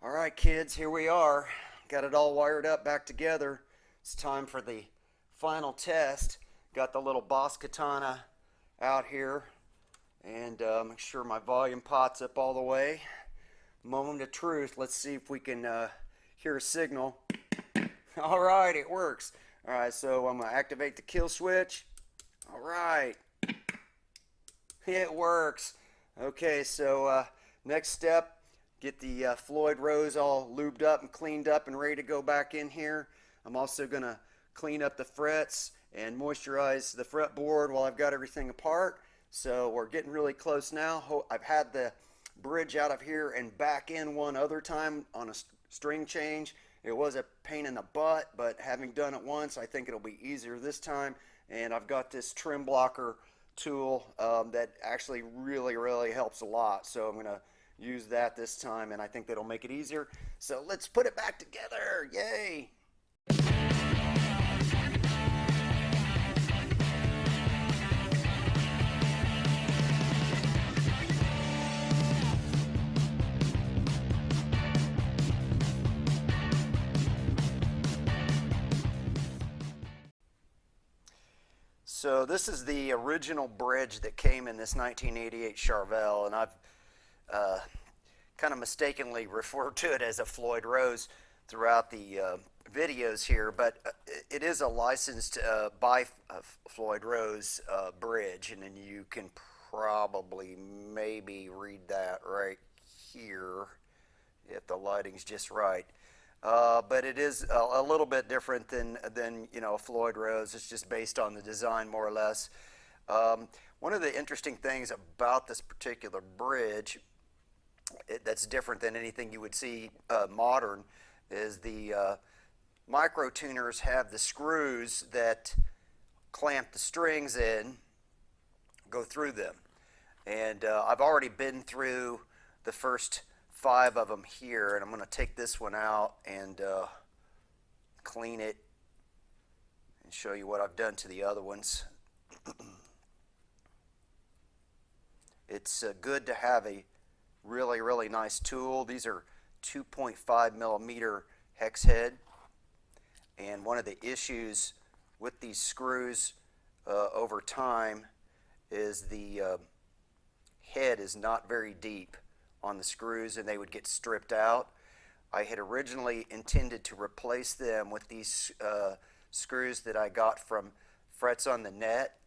All right, kids, here we are. Got it all wired up back together. It's time for the final test. Got the little Boss Katana out here, and make sure my volume pot's up all the way. Moment of truth. Let's see if we can hear a signal. All right, it works. All right, so I'm going to activate the kill switch. All right, it works. Okay, so next step. Get the Floyd Rose all lubed up and cleaned up and ready to go back in here. I'm also going to clean up the frets and moisturize the fretboard while I've got everything apart. So we're getting really close now. I've had the bridge out of here and back in one other time on a string change. It was a pain in the butt, but having done it once, I think it'll be easier this time. And I've got this trim blocker tool that actually really helps a lot. So I'm going to use that this time, and I think that'll make it easier. So let's put it back together. Yay! So this is the original bridge that came in this 1988 Charvel, and I've kind of mistakenly referred to it as a Floyd Rose throughout the videos here, but it is a licensed by Floyd Rose bridge, and then you can probably maybe read that right here if the lighting's just right. But it is a little bit different than a Floyd Rose. It's just based on the design more or less. One of the interesting things about this particular bridge that's different than anything you would see modern is the micro tuners have the screws that clamp the strings in, go through them. And I've already been through the first 5 of them here, and I'm going to take this one out and clean it and show you what I've done to the other ones. It's good to have a really nice tool. These are 2.5 millimeter hex head, and one of the issues with these screws over time is the head is not very deep on the screws, and they would get stripped out. I had originally intended to replace them with these screws that I got from Frets on the Net,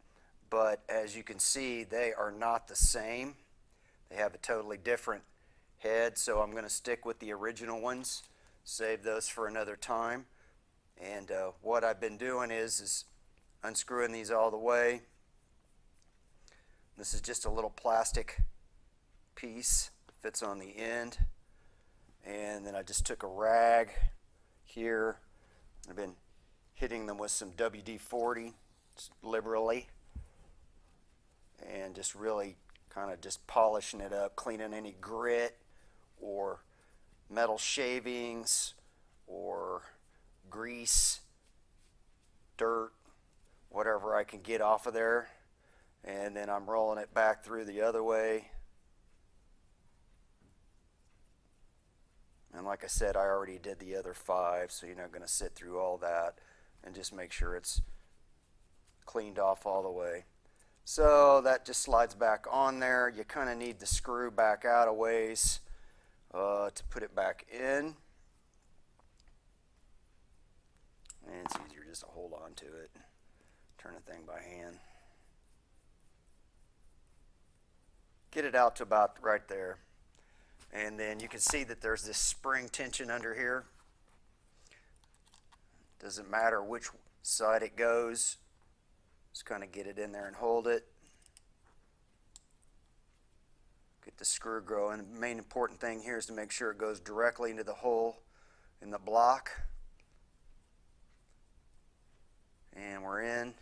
but as you can see, they are not the same. They have a totally different head, so I'm going to stick with the original ones, save those for another time. And what I've been doing is unscrewing these all the way. This is just a little plastic piece, fits on the end, and then I just took a rag here. I've been hitting them with some WD-40 liberally, and just really kind of just polishing it up, cleaning any grit or metal shavings or grease, dirt, whatever I can get off of there. And then I'm rolling it back through the other way. And like I said, I already did the other 5, so you're not going to sit through all that, and just make sure it's cleaned off all the way. So that just slides back on there. You kind of need the screw back out a ways to put it back in. And it's easier just to hold on to it. Turn the thing by hand. Get it out to about right there. And then you can see that there's this spring tension under here. Doesn't matter which side it goes. Just kind of get it in there and hold it. Get the screw going. The main important thing here is to make sure it goes directly into the hole in the block. And we're in.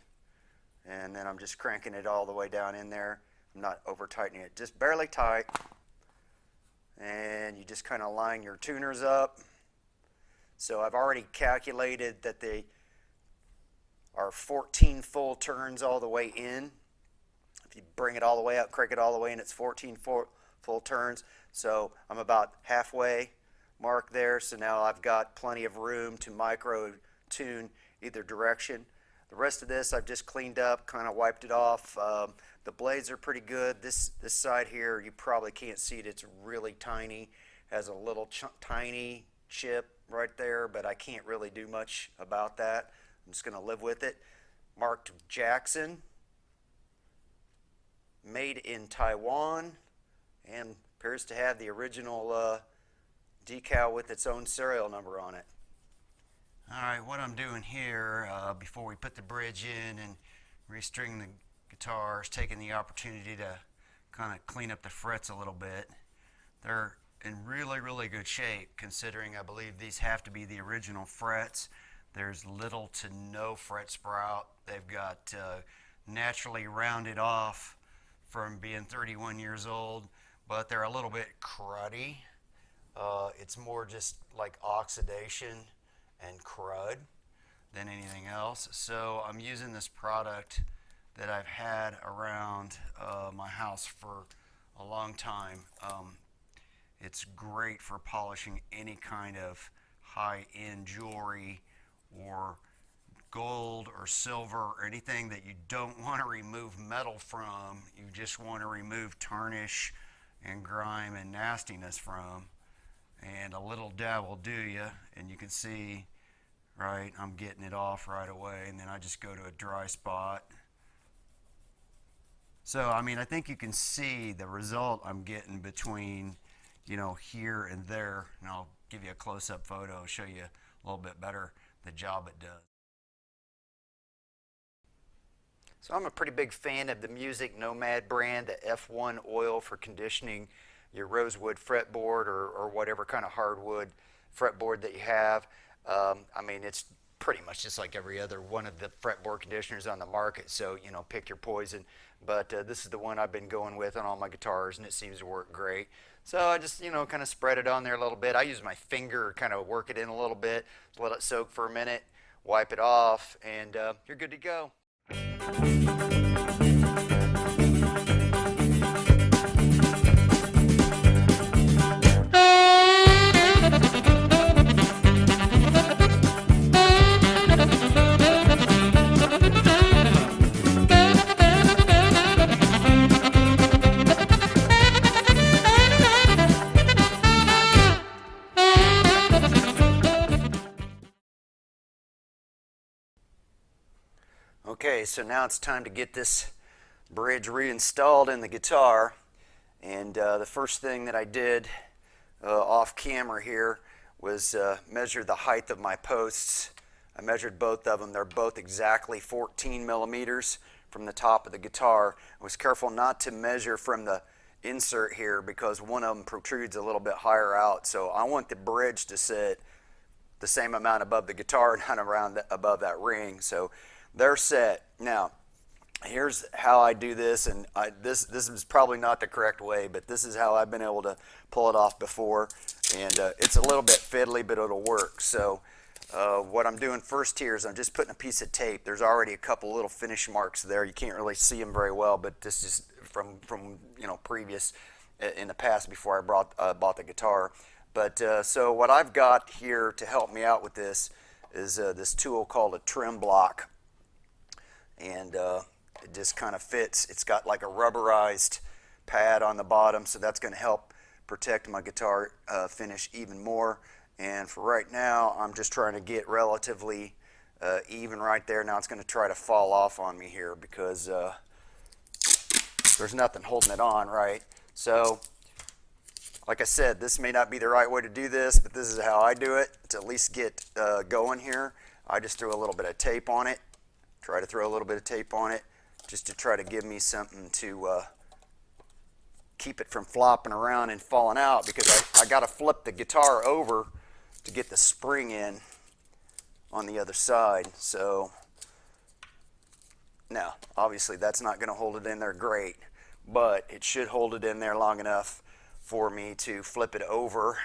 And then I'm just cranking it all the way down in there. I'm not over tightening it, just barely tight. And you just kind of line your tuners up. So I've already calculated that they are 14 full turns all the way in. If you bring it all the way up, crank it all the way in, it's 14 full turns. So I'm about halfway mark there, so now I've got plenty of room to micro tune either direction. The rest of this I've just cleaned up, kind of wiped it off. The blades are pretty good. This side here, you probably can't see it. It's really tiny. Has a little tiny chip right there, but I can't really do much about that. I'm just going to live with it. Marked Jackson, made in Taiwan, and appears to have the original decal with its own serial number on it. Alright, what I'm doing here before we put the bridge in and restring the guitars, taking the opportunity to kind of clean up the frets a little bit. They're in really good shape, considering I believe these have to be the original frets. There's little to no fret sprout. They've got naturally rounded off from being 31 years old, but they're a little bit cruddy. It's more just like oxidation and crud than anything else. So I'm using this product that I've had around my house for a long time. It's great for polishing any kind of high-end jewelry or gold or silver or anything that you don't want to remove metal from. You just want to remove tarnish and grime and nastiness from. And a little dab will do you, and you can see, right, I'm getting it off right away, and then I just go to a dry spot. So, I mean, I think you can see the result I'm getting between, you know, here and there, and I'll give you a close-up photo, show you a little bit better the job it does. So I'm a pretty big fan of the Music Nomad brand, the F1 oil for conditioning your rosewood fretboard or whatever kind of hardwood fretboard that you have. I mean, it's pretty much just like every other one of the fretboard conditioners on the market, so, you know, pick your poison. But this is the one I've been going with on all my guitars, and it seems to work great. So I just, you know, kind of spread it on there a little bit. I use my finger, kind of work it in a little bit, let it soak for a minute, wipe it off, and you're good to go. Okay, so now it's time to get this bridge reinstalled in the guitar, and the first thing that I did off camera here was measure the height of my posts. I measured both of them. They're both exactly 14 millimeters from the top of the guitar. I was careful not to measure from the insert here because one of them protrudes a little bit higher out, so I want the bridge to sit the same amount above the guitar, not around above that ring. So they're set. Now, here's how I do this, and this is probably not the correct way, but this is how I've been able to pull it off before, and it's a little bit fiddly, but it'll work. So what I'm doing first here is I'm just putting a piece of tape. There's already a couple little finish marks there. You can't really see them very well, but this is from you know, previous in the past before I bought the guitar. But so what I've got here to help me out with this is this tool called a trim block. And it just kind of fits. It's got like a rubberized pad on the bottom, so that's going to help protect my guitar finish even more. And for right now, I'm just trying to get relatively even right there. Now it's going to try to fall off on me here because there's nothing holding it on, right? So, like I said, this may not be the right way to do this, but this is how I do it to at least get going here. I just threw a little bit of tape on it. Try to throw a little bit of tape on it just to try to give me something to keep it from flopping around and falling out, because I got to flip the guitar over to get the spring in on the other side. So now, obviously that's not going to hold it in there great, but it should hold it in there long enough for me to flip it over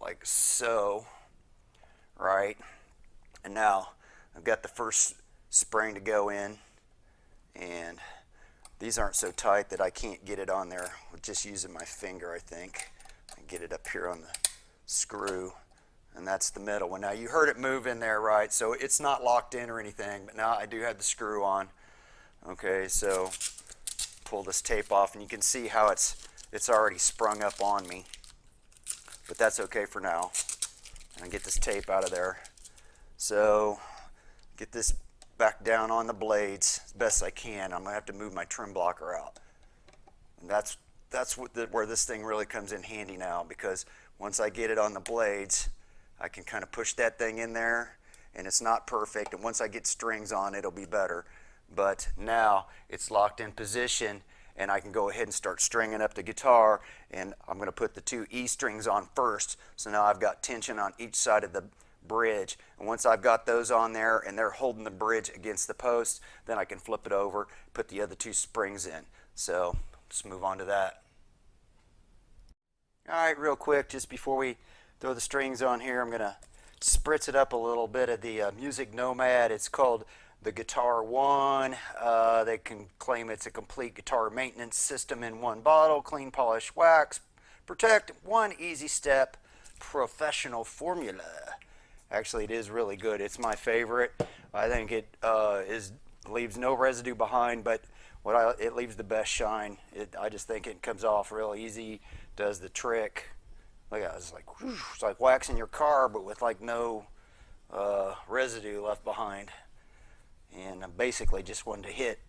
like so, right? And now I've got the first spring to go in, and these aren't so tight that I can't get it on there with just using my finger, I think. Get it up here on the screw, and that's the middle one. Now you heard it move in there, right? So it's not locked in or anything, but now I do have the screw on. Okay, so pull this tape off, and you can see how it's already sprung up on me, but that's okay for now. And get this tape out of there. So get this back down on the blades as best I can. I'm gonna have to move my trim blocker out, and that's where this thing really comes in handy now, because once I get it on the blades, I can kind of push that thing in there, and it's not perfect, and once I get strings on, it'll be better. But now it's locked in position, and I can go ahead and start stringing up the guitar, and I'm going to put the 2 E strings on first, so now I've got tension on each side of the bridge, and once I've got those on there and they're holding the bridge against the post, then I can flip it over, put the other 2 springs in. So let's move on to that. Alright, real quick, just before we throw the strings on here, I'm going to spritz it up a little bit of the Music Nomad. It's called the Guitar One. They can claim it's a complete guitar maintenance system in one bottle. Clean, polish, wax, protect, one easy step, professional formula. Actually, it is really good. It's my favorite. I think it leaves no residue behind, but it leaves the best shine. I just think it comes off real easy, does the trick. Look at it, it's like waxing your car, but with like no residue left behind. And I basically just wanted to hit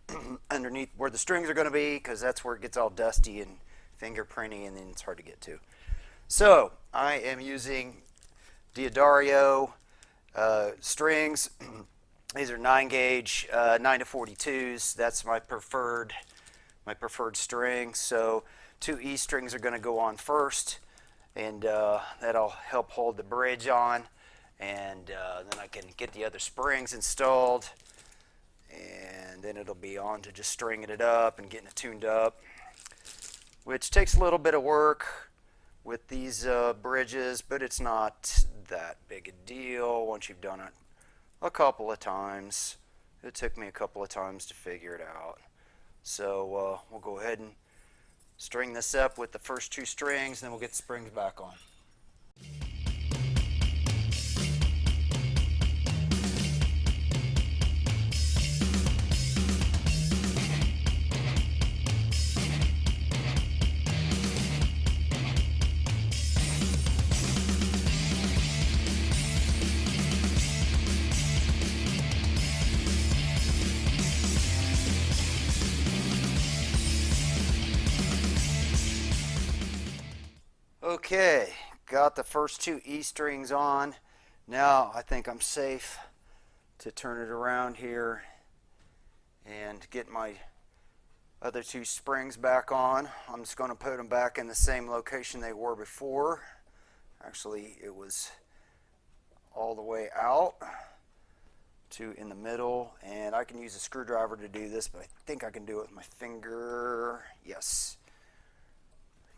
underneath where the strings are going to be, because that's where it gets all dusty and fingerprinty, and then it's hard to get to. So I am using Diodario strings. These are 9 gauge 9 to 42s. That's my preferred string. So 2 E strings are going to go on first, and that'll help hold the bridge on, and then I can get the other springs installed, and then it'll be on to just stringing it up and getting it tuned up, which takes a little bit of work with these bridges, but it's not that big a deal once you've done it a couple of times. It took me a couple of times to figure it out. So we'll go ahead and string this up with the first 2 strings, and then we'll get the springs back on. Okay, got the first 2 E strings on. Now I think I'm safe to turn it around here and get my other 2 springs back on. I'm just going to put them back in the same location they were before. Actually, it was all the way out to in the middle, and I can use a screwdriver to do this, but I think I can do it with my finger. Yes.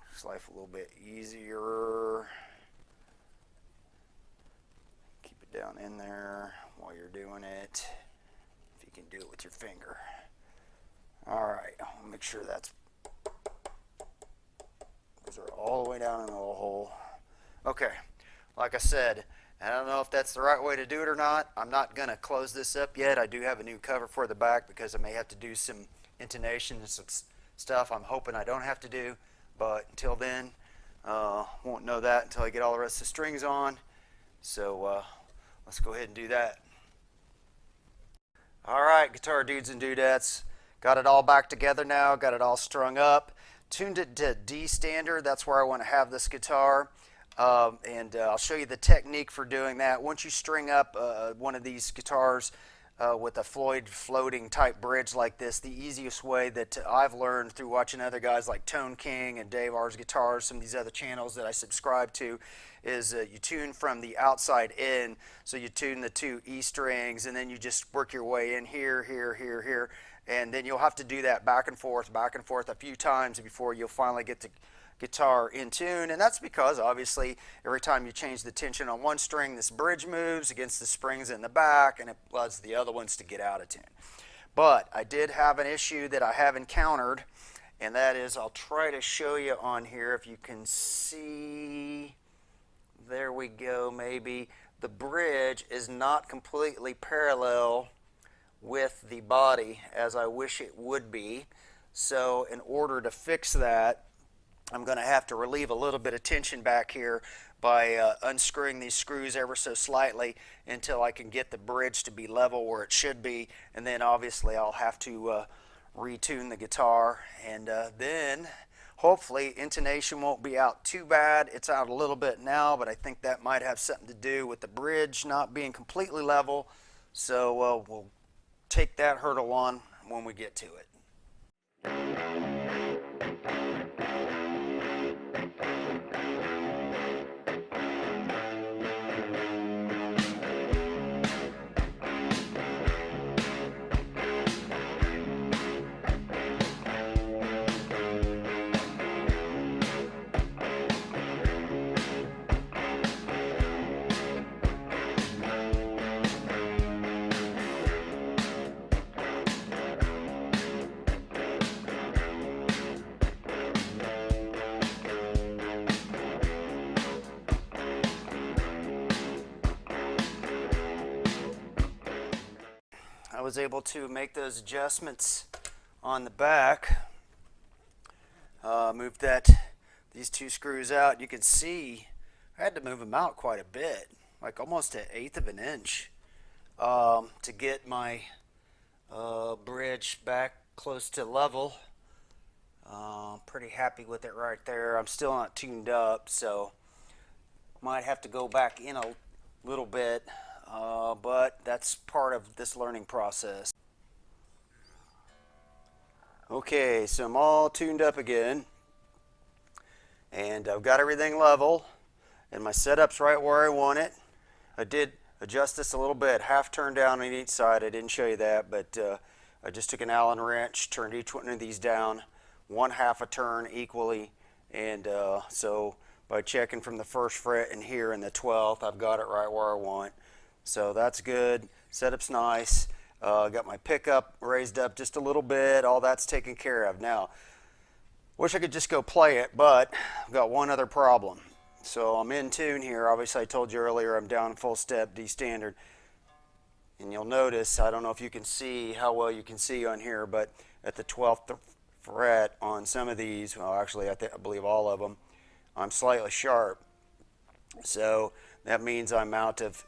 Makes life a little bit easier. Keep it down in there while you're doing it, if you can do it with your finger. Alright, I'll make sure those are all the way down in the little hole. Okay, like I said, I don't know if that's the right way to do it or not. I'm not going to close this up yet. I do have a new cover for the back because I may have to do some intonation and some stuff I'm hoping I don't have to do. But until then, won't know that until I get all the rest of the strings on. So let's go ahead and do that. Alright, guitar dudes and dudettes. Got it all back together now. Got it all strung up. Tuned it to D standard. That's where I want to have this guitar. And I'll show you the technique for doing that. Once you string up one of these guitars with a Floyd floating type bridge like this, the easiest way that I've learned through watching other guys like Tone King and Dave R's Guitars, some of these other channels that I subscribe to, is you tune from the outside in. So you tune the 2 E strings, and then you just work your way in here, here, here, here, and then you'll have to do that back and forth a few times before you'll finally get the guitar in tune. And that's because obviously every time you change the tension on one string, this bridge moves against the springs in the back, and it allows the other ones to get out of tune. But I did have an issue that I have encountered, and that is, I'll try to show you on here if you can see. There we go. Maybe the bridge is not completely parallel with the body as I wish it would be. So in order to fix that, I'm going to have to relieve a little bit of tension back here by unscrewing these screws ever so slightly until I can get the bridge to be level where it should be, and then obviously I'll have to retune the guitar, and then hopefully intonation won't be out too bad. It's out a little bit now, but I think that might have something to do with the bridge not being completely level, so we'll take that hurdle on when we get to it. I was able to make those adjustments on the back. Moved these two screws out. You can see I had to move them out quite a bit, like almost an eighth of an inch, to get my bridge back close to level. Pretty happy with it right there. I'm still not tuned up, so might have to go back in a little bit. But that's part of this learning process. Okay, so I'm all tuned up again, and I've got everything level, and my setup's right where I want it. I did adjust this a little bit, half turn down on each side. I didn't show you that, but I just took an Allen wrench, turned each one of these down 1/2 a turn equally, and so by checking from the 1st fret and here in the 12th, I've got it right where I want. So that's good. Setup's nice. Got my pickup raised up just a little bit. All that's taken care of. Now, wish I could just go play it, but I've got one other problem. So I'm in tune here. Obviously, I told you earlier I'm down full step, D standard. And you'll notice, I don't know if you can see how well you can see on here, but at the 12th fret on some of these, well, actually, I believe all of them, I'm slightly sharp. So that means I'm out of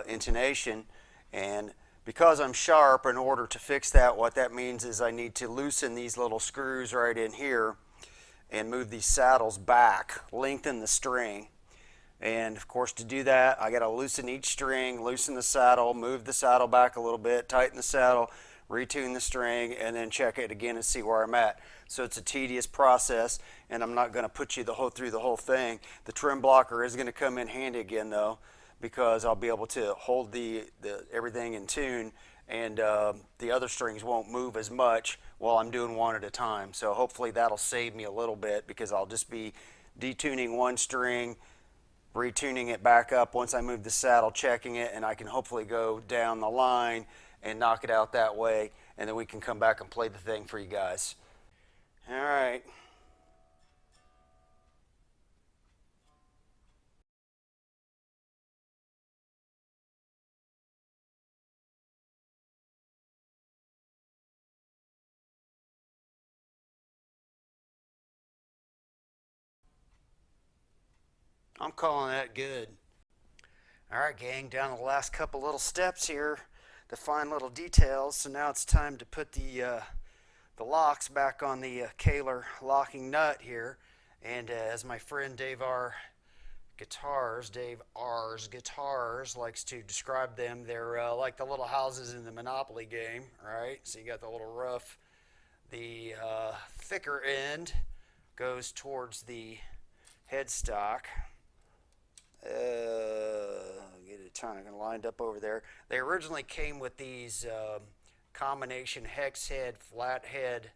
intonation, and because I'm sharp, in order to fix that, what that means is I need to loosen these little screws right in here and move these saddles back, lengthen the string, and of course to do that I got to loosen each string, loosen the saddle, move the saddle back a little bit, tighten the saddle, retune the string, and then check it again and see where I'm at. So it's a tedious process, and I'm not going to put you through the whole thing. The trim blocker is going to come in handy again though, because I'll be able to hold the everything in tune, and the other strings won't move as much while I'm doing one at a time. So hopefully that'll save me a little bit, because I'll just be detuning one string, retuning it back up once I move the saddle, checking it, and I can hopefully go down the line and knock it out that way, and then we can come back and play the thing for you guys. All right. I'm calling that good. All right, gang, down to the last couple little steps here, the fine little details. So now it's time to put the locks back on the kahler locking nut here. And as my friend Dave R's Guitars likes to describe them, they're like the little houses in the Monopoly game, right? So you got the little roof. The thicker end goes towards the headstock. Get it kind of lined up over there. They originally came with these combination hex head, flat head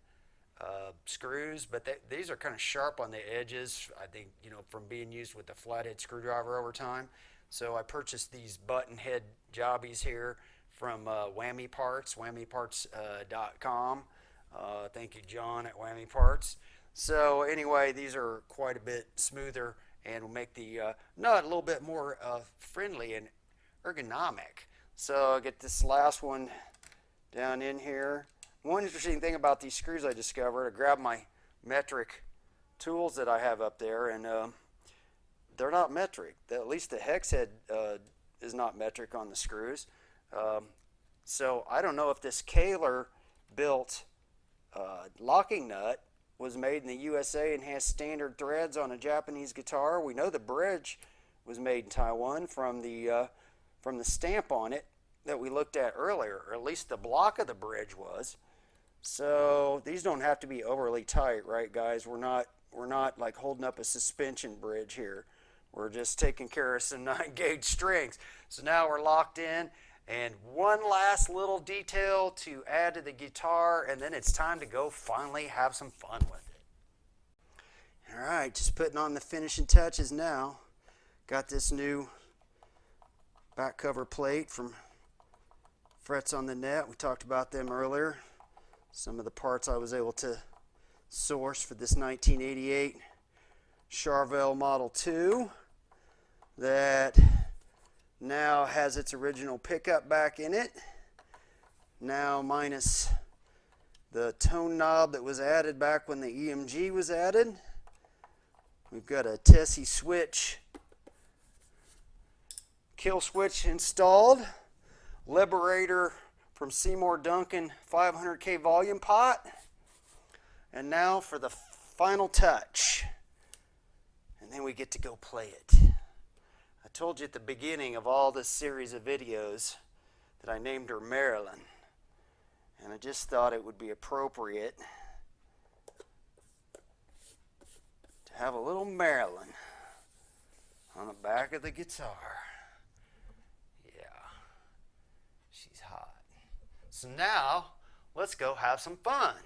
screws, but these are kind of sharp on the edges, I think, you know, from being used with the flathead screwdriver over time. So I purchased these button head jobbies here from Whammy Parts, whammyparts.com. Thank you, John, at Whammy Parts. So anyway, these are quite a bit smoother and will make the nut a little bit more friendly and ergonomic. So I get this last one down in here. One interesting thing about these screws I discovered, I grabbed my metric tools that I have up there, and they're not metric. At least the hex head is not metric on the screws. So I don't know if this Kahler built locking nut was made in the USA and has standard threads on a Japanese guitar. We know the bridge was made in Taiwan from the stamp on it that we looked at earlier, or at least the block of the bridge was. So these don't have to be overly tight, right, guys? We're not like holding up a suspension bridge here. We're just taking care of some 9-gauge strings. So now we're locked in. And one last little detail to add to the guitar, and then it's time to go finally have some fun with it. All right, just putting on the finishing touches now. Got this new back cover plate from Frets on the Net. We talked about them earlier. Some of the parts I was able to source for this 1988 Charvel Model 2 that now has its original pickup back in it, now minus the tone knob that was added back when the EMG was added. We've got a Tessie switch, kill switch installed, liberator from Seymour Duncan 500K volume pot, and now for the final touch, and then we get to go play it. I told you at the beginning of all this series of videos that I named her Marilyn, and I just thought it would be appropriate to have a little Marilyn on the back of the guitar. Yeah, she's hot. So now, let's go have some fun.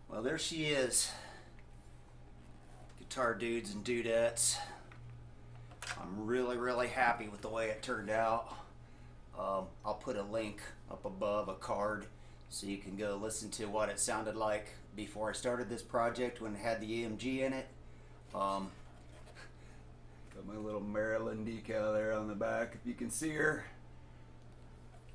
Well, there she is, guitar dudes and dudettes. I'm really happy with the way it turned out. I'll put a link up above, a card, so you can go listen to what it sounded like before I started this project when it had the EMG in it. Got my little Maryland decal there on the back, if you can see her.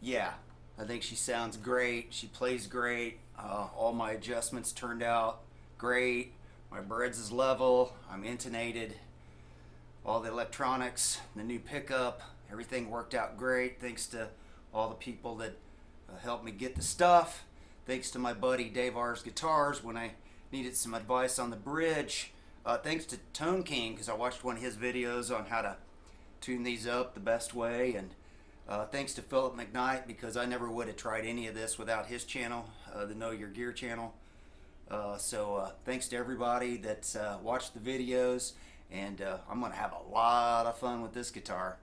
Yeah, I think she sounds great. She plays great. All my adjustments turned out great. My breads is level. I'm intonated. All the electronics, the new pickup, everything worked out great. Thanks to all the people that helped me get the stuff. Thanks to my buddy Dave R's Guitars when I needed some advice on the bridge. Thanks to Tone King, because I watched one of his videos on how to tune these up the best way. And thanks to Phillip McKnight, because I never would have tried any of this without his channel, the Know Your Gear channel. So thanks to everybody that watched the videos, and I'm going to have a lot of fun with this guitar.